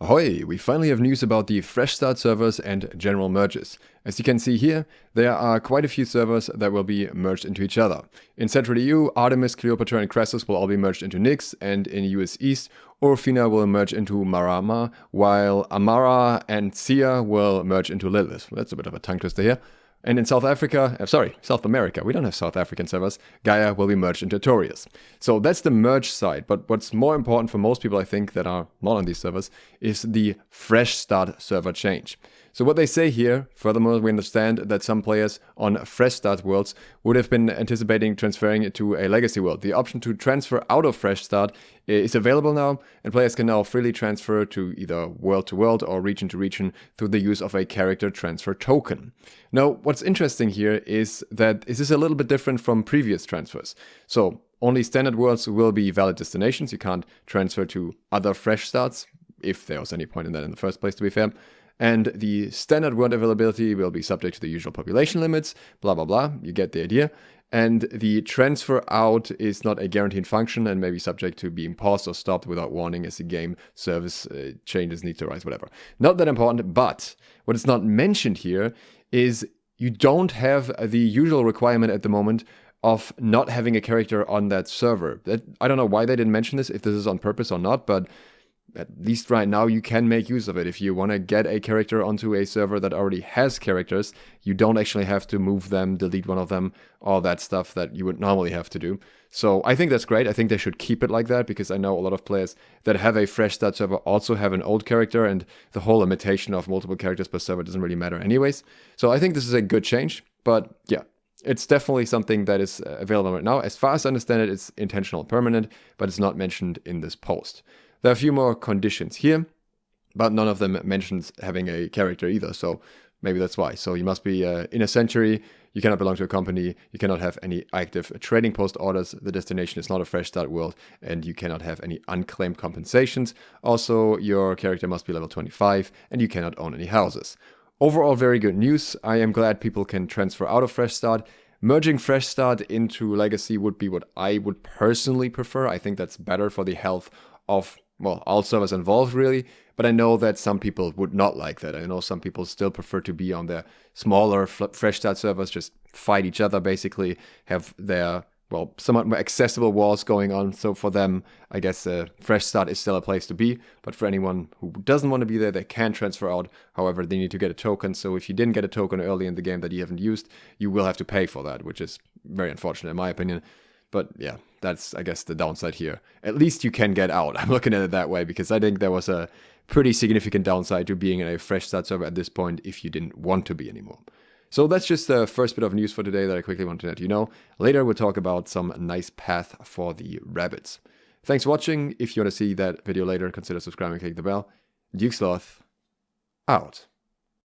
Ahoy! We finally have news about the fresh start servers and general merges. As you can see here, there are quite a few servers that will be merged into each other. In Central EU, Artemis, Cleopatra and Crassus will all be merged into Nyx, and in US East, Orfina will merge into Marama, while Amara and Sia will merge into Lilith. That's a bit of a tongue twister here. And in South America, we don't have South African servers, Gaia will be merged into Taurus. So that's the merge side, but what's more important for most people, I think, that are not on these servers, is the fresh start server change. So what they say here, furthermore, we understand that some players on fresh start worlds would have been anticipating transferring it to a legacy world. The option to transfer out of fresh start is available now, and players can now freely transfer to either world to world or region to region through the use of a character transfer token. Now, what's interesting here is that this is a little bit different from previous transfers. So only standard worlds will be valid destinations. You can't transfer to other fresh starts, if there was any point in that in the first place, to be fair. And the standard world availability will be subject to the usual population limits, blah, blah, blah. You get the idea. And the transfer out is not a guaranteed function and may be subject to being paused or stopped without warning as the game service changes need to arise, whatever. Not that important, but what is not mentioned here is you don't have the usual requirement at the moment of not having a character on that server. I don't know why they didn't mention this, if this is on purpose or not, but at least right now you can make use of it. If you want to get a character onto a server that already has characters, you don't actually have to move them, delete one of them, all that stuff that you would normally have to do. So I think that's great. I think they should keep it like that, because I know a lot of players that have a fresh start server also have an old character, and the whole limitation of multiple characters per server doesn't really matter anyways. So I think this is a good change, but yeah. It's definitely something that is available right now. As far as I understand it, it's intentional permanent, but it's not mentioned in this post. There are a few more conditions here, but none of them mentions having a character either, so maybe that's why. So you must be in a century, you cannot belong to a company, you cannot have any active trading post orders, the destination is not a fresh start world, and you cannot have any unclaimed compensations. Also, your character must be level 25, and you cannot own any houses. Overall, very good news. I am glad people can transfer out of fresh start. Merging fresh start into legacy would be what I would personally prefer. I think that's better for the health of, well, all servers involved really, but I know that some people would not like that. I know some people still prefer to be on their smaller fresh start servers, just fight each other basically, have their, well, somewhat more accessible walls going on. So for them, I guess fresh start is still a place to be, but for anyone who doesn't want to be there, they can transfer out. However, they need to get a token. So if you didn't get a token early in the game that you haven't used, you will have to pay for that, which is very unfortunate in my opinion. But yeah, that's, I guess, the downside here. At least you can get out. I'm looking at it that way, because I think there was a pretty significant downside to being in a fresh start server at this point if you didn't want to be anymore. So that's just the first bit of news for today that I quickly wanted to let you know. Later we'll talk about some nice path for the rabbits. Thanks for watching. If you want to see that video later, consider subscribing and click the bell. SLOTH, out.